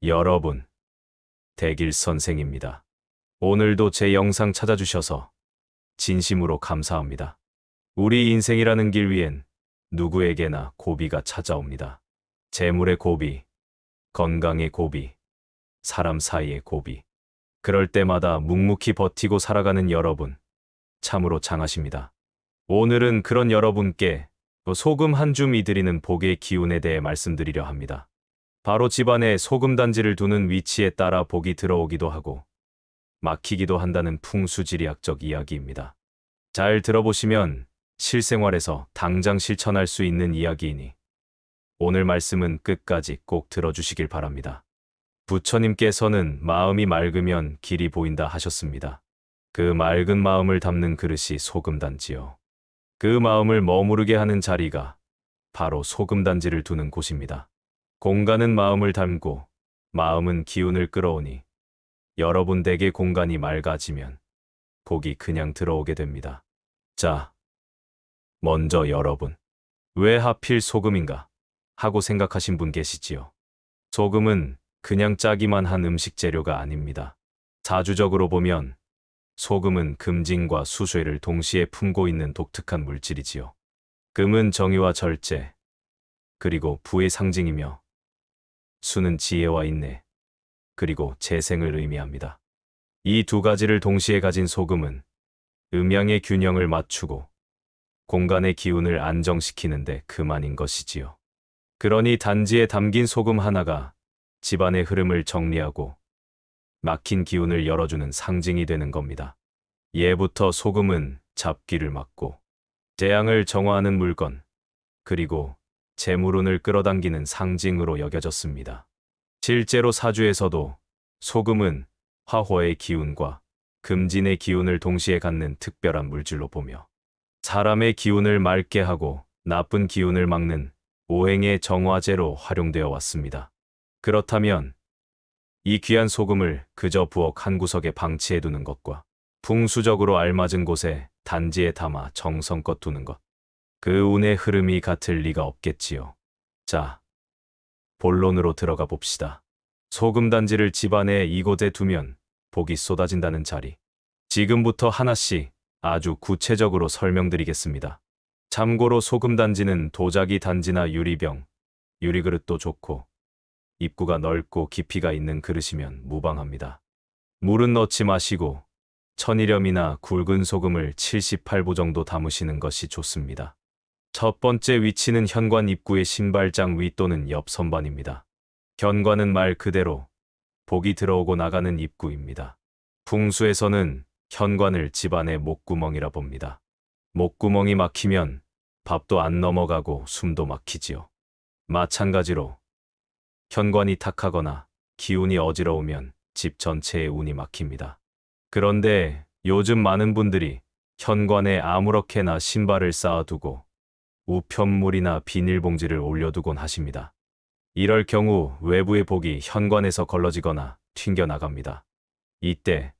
여러분, 대길 선생입니다. 오늘도 제 영상 찾아주셔서 진심으로 감사합니다. 우리 인생이라는 길 위엔 누구에게나 고비가 찾아옵니다. 재물의 고비, 건강의 고비, 사람 사이의 고비. 그럴 때마다 묵묵히 버티고 살아가는 여러분, 참으로 장하십니다. 오늘은 그런 여러분께 소금 한 줌이 드리는 복의 기운에 대해 말씀드리려 합니다. 바로 집안에 소금 단지를 두는 위치에 따라 복이 들어오기도 하고 막히기도 한다는 풍수지리학적 이야기입니다. 잘 들어보시면 실생활에서 당장 실천할 수 있는 이야기이니 오늘 말씀은 끝까지 꼭 들어주시길 바랍니다. 부처님께서는 마음이 맑으면 길이 보인다 하셨습니다. 그 맑은 마음을 담는 그릇이 소금단지요. 그 마음을 머무르게 하는 자리가 바로 소금단지를 두는 곳입니다. 공간은 마음을 담고 마음은 기운을 끌어오니 여러분 댁의 공간이 맑아지면 복이 그냥 들어오게 됩니다. 자, 먼저 여러분, 왜 하필 소금인가 하고 생각하신 분 계시지요? 소금은 그냥 짜기만 한 음식 재료가 아닙니다. 사주적으로 보면 소금은 금진과 수쇠를 동시에 품고 있는 독특한 물질이지요. 금은 정의와 절제, 그리고 부의 상징이며 수는 지혜와 인내, 그리고 재생을 의미합니다. 이 두 가지를 동시에 가진 소금은 음양의 균형을 맞추고 공간의 기운을 안정시키는데 그만인 것이지요. 그러니 단지에 담긴 소금 하나가 집안의 흐름을 정리하고 막힌 기운을 열어주는 상징이 되는 겁니다. 예부터 소금은 잡기를 막고 재앙을 정화하는 물건, 그리고 재물운을 끌어당기는 상징으로 여겨졌습니다. 실제로 사주에서도 소금은 화호의 기운과 금진의 기운을 동시에 갖는 특별한 물질로 보며 사람의 기운을 맑게 하고 나쁜 기운을 막는 오행의 정화제로 활용되어 왔습니다. 그렇다면 이 귀한 소금을 그저 부엌 한 구석에 방치해두는 것과 풍수적으로 알맞은 곳에 단지에 담아 정성껏 두는 것, 그 운의 흐름이 같을 리가 없겠지요. 자, 본론으로 들어가 봅시다. 소금 단지를 집안에 이곳에 두면 복이 쏟아진다는 자리. 지금부터 하나씩 아주 구체적으로 설명드리겠습니다. 참고로 소금 단지는 도자기 단지나 유리병, 유리그릇도 좋고 입구가 넓고 깊이가 있는 그릇이면 무방합니다. 물은 넣지 마시고 천일염이나 굵은 소금을 78부 정도 담으시는 것이 좋습니다. 첫 번째 위치는 현관 입구의 신발장 위 또는 옆 선반입니다. 현관은 말 그대로 복이 들어오고 나가는 입구입니다. 풍수에서는 현관을 집안의 목구멍이라 봅니다. 목구멍이 막히면 밥도 안 넘어가고 숨도 막히지요. 마찬가지로 현관이 탁하거나 기운이 어지러우면 집 전체의 운이 막힙니다. 그런데 요즘 많은 분들이 현관에 아무렇게나 신발을 쌓아두고 우편물이나 비닐봉지를 올려두곤 하십니다. 이럴 경우 외부의 복이 현관에서 걸러지거나 튕겨나갑니다. 이때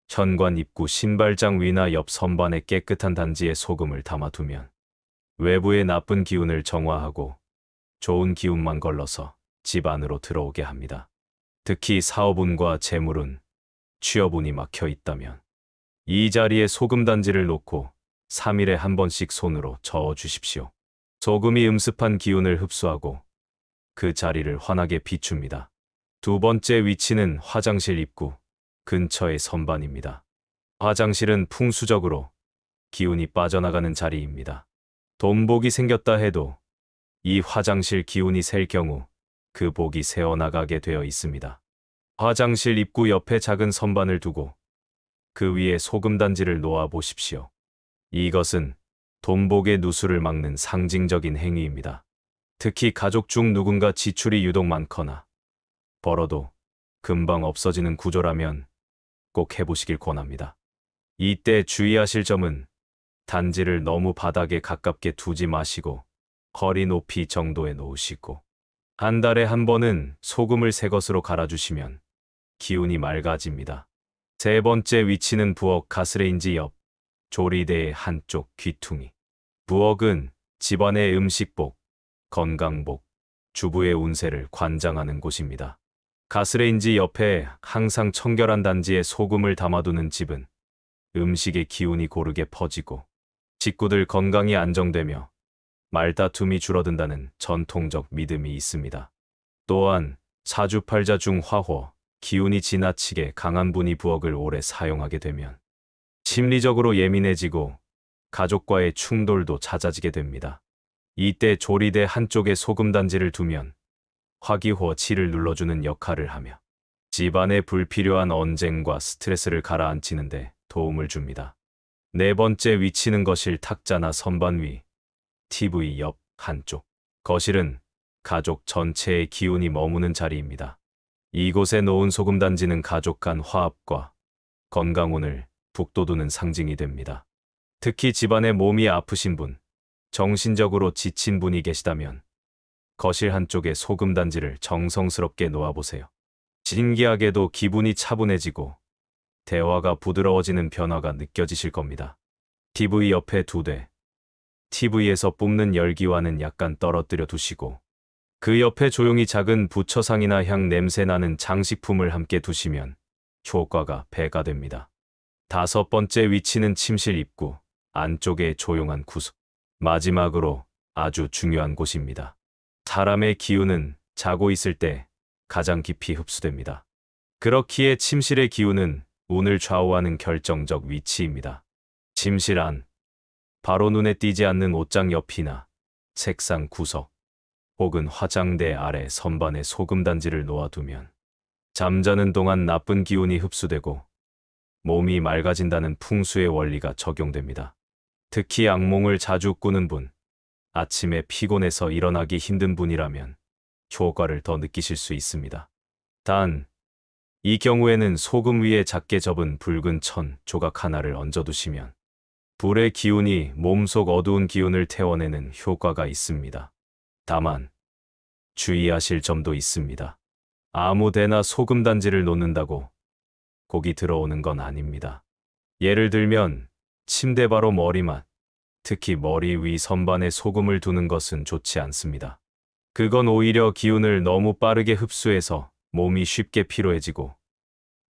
현관 입구 신발장 위나 옆 선반에 깨끗한 단지에 소금을 담아두면 외부의 나쁜 기운을 정화하고 좋은 기운만 걸러서 집 안으로 들어오게 합니다. 특히 사업운과 재물운, 취업운이 막혀 있다면 이 자리에 소금 단지를 놓고 3일에 한 번씩 손으로 저어 주십시오. 소금이 음습한 기운을 흡수하고 그 자리를 환하게 비춥니다. 두 번째 위치는 화장실 입구 근처의 선반입니다. 화장실은 풍수적으로 기운이 빠져나가는 자리입니다. 돈복이 생겼다 해도 이 화장실 기운이 셀 경우 그 복이 새어나가게 되어 있습니다. 화장실 입구 옆에 작은 선반을 두고 그 위에 소금 단지를 놓아 보십시오. 이것은 돈복의 누수를 막는 상징적인 행위입니다. 특히 가족 중 누군가 지출이 유독 많거나 벌어도 금방 없어지는 구조라면 꼭 해보시길 권합니다. 이때 주의하실 점은 단지를 너무 바닥에 가깝게 두지 마시고 허리 높이 정도에 놓으시고 한 달에 한 번은 소금을 새 것으로 갈아주시면 기운이 맑아집니다. 세 번째 위치는 부엌 가스레인지 옆 조리대의 한쪽 귀퉁이. 부엌은 집안의 음식복, 건강복, 주부의 운세를 관장하는 곳입니다. 가스레인지 옆에 항상 청결한 단지에 소금을 담아두는 집은 음식의 기운이 고르게 퍼지고 식구들 건강이 안정되며 말다툼이 줄어든다는 전통적 믿음이 있습니다. 또한 사주팔자 중 화호, 기운이 지나치게 강한 분이 부엌을 오래 사용하게 되면 심리적으로 예민해지고 가족과의 충돌도 잦아지게 됩니다. 이때 조리대 한쪽에 소금단지를 두면 화기호치를 눌러주는 역할을 하며 집안의 불필요한 언쟁과 스트레스를 가라앉히는데 도움을 줍니다. 네 번째 위치는 거실 탁자나 선반 위, TV 옆 한쪽. 거실은 가족 전체의 기운이 머무는 자리입니다. 이곳에 놓은 소금단지는 가족 간 화합과 건강운을 북돋우는 상징이 됩니다. 특히 집안에 몸이 아프신 분, 정신적으로 지친 분이 계시다면 거실 한쪽에 소금단지를 정성스럽게 놓아보세요. 신기하게도 기분이 차분해지고 대화가 부드러워지는 변화가 느껴지실 겁니다. TV 옆에 2대. TV에서 뿜는 열기와는 약간 떨어뜨려 두시고 그 옆에 조용히 작은 부처상이나 향 냄새 나는 장식품을 함께 두시면 효과가 배가 됩니다. 다섯 번째 위치는 침실 입구, 안쪽의 조용한 구석. 마지막으로 아주 중요한 곳입니다. 사람의 기운은 자고 있을 때 가장 깊이 흡수됩니다. 그렇기에 침실의 기운은 운을 좌우하는 결정적 위치입니다. 침실 안, 바로 눈에 띄지 않는 옷장 옆이나 책상 구석, 혹은 화장대 아래 선반에 소금단지를 놓아두면 잠자는 동안 나쁜 기운이 흡수되고 몸이 맑아진다는 풍수의 원리가 적용됩니다. 특히 악몽을 자주 꾸는 분, 아침에 피곤해서 일어나기 힘든 분이라면 효과를 더 느끼실 수 있습니다. 단, 이 경우에는 소금 위에 작게 접은 붉은 천 조각 하나를 얹어두시면 불의 기운이 몸속 어두운 기운을 태워내는 효과가 있습니다. 다만 주의하실 점도 있습니다. 아무 데나 소금단지를 놓는다고 복이 들어오는 건 아닙니다. 예를 들면 침대 바로 머리맡, 특히 머리 위 선반에 소금을 두는 것은 좋지 않습니다. 그건 오히려 기운을 너무 빠르게 흡수해서 몸이 쉽게 피로해지고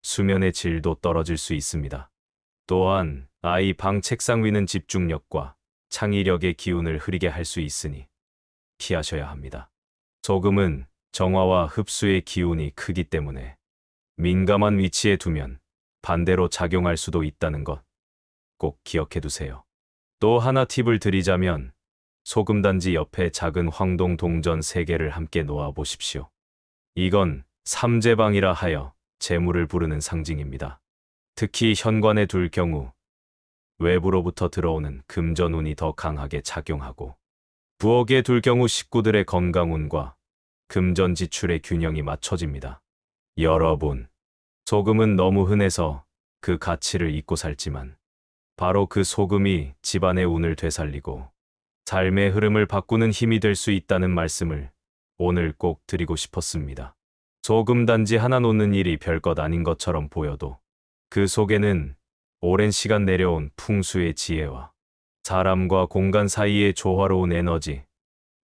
수면의 질도 떨어질 수 있습니다. 또한 아이 방 책상 위는 집중력과 창의력의 기운을 흐리게 할 수 있으니 피하셔야 합니다. 소금은 정화와 흡수의 기운이 크기 때문에 민감한 위치에 두면 반대로 작용할 수도 있다는 것 꼭 기억해 두세요. 또 하나 팁을 드리자면 소금단지 옆에 작은 황동 동전 3개를 함께 놓아 보십시오. 이건 삼재방이라 하여 재물을 부르는 상징입니다. 특히 현관에 둘 경우 외부로부터 들어오는 금전운이 더 강하게 작용하고 부엌에 둘 경우 식구들의 건강운과 금전 지출의 균형이 맞춰집니다. 여러분, 소금은 너무 흔해서 그 가치를 잊고 살지만 바로 그 소금이 집안의 운을 되살리고 삶의 흐름을 바꾸는 힘이 될 수 있다는 말씀을 오늘 꼭 드리고 싶었습니다. 소금 단지 하나 놓는 일이 별것 아닌 것처럼 보여도 그 속에는 오랜 시간 내려온 풍수의 지혜와 사람과 공간 사이의 조화로운 에너지,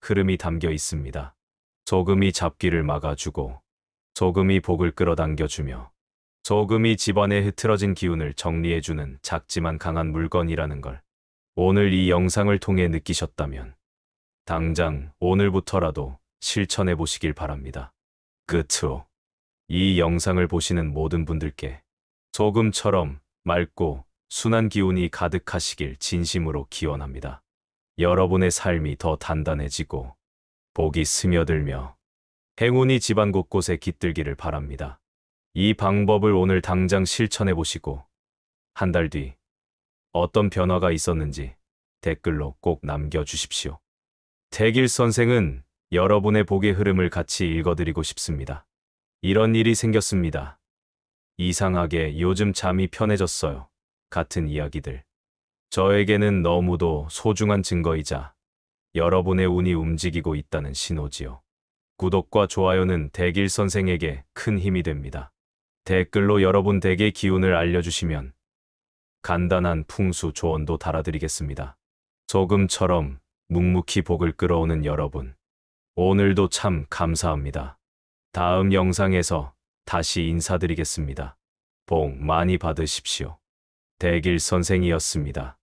흐름이 담겨 있습니다. 소금이 잡기를 막아주고 소금이 복을 끌어당겨주며 소금이 집안의 흐트러진 기운을 정리해주는 작지만 강한 물건이라는 걸 오늘 이 영상을 통해 느끼셨다면 당장 오늘부터라도 실천해 보시길 바랍니다. 끝으로 이 영상을 보시는 모든 분들께 소금처럼 맑고 순한 기운이 가득하시길 진심으로 기원합니다. 여러분의 삶이 더 단단해지고 복이 스며들며 행운이 집안 곳곳에 깃들기를 바랍니다. 이 방법을 오늘 당장 실천해 보시고 한 달 뒤 어떤 변화가 있었는지 댓글로 꼭 남겨주십시오. 태길 선생은 여러분의 복의 흐름을 같이 읽어드리고 싶습니다. 이런 일이 생겼습니다. 이상하게 요즘 잠이 편해졌어요. 같은 이야기들. 저에게는 너무도 소중한 증거이자 여러분의 운이 움직이고 있다는 신호지요. 구독과 좋아요는 태길 선생에게 큰 힘이 됩니다. 댓글로 여러분 댁의 기운을 알려주시면 간단한 풍수 조언도 달아드리겠습니다. 소금처럼 묵묵히 복을 끌어오는 여러분, 오늘도 참 감사합니다. 다음 영상에서 다시 인사드리겠습니다. 복 많이 받으십시오. 대길 선생이었습니다.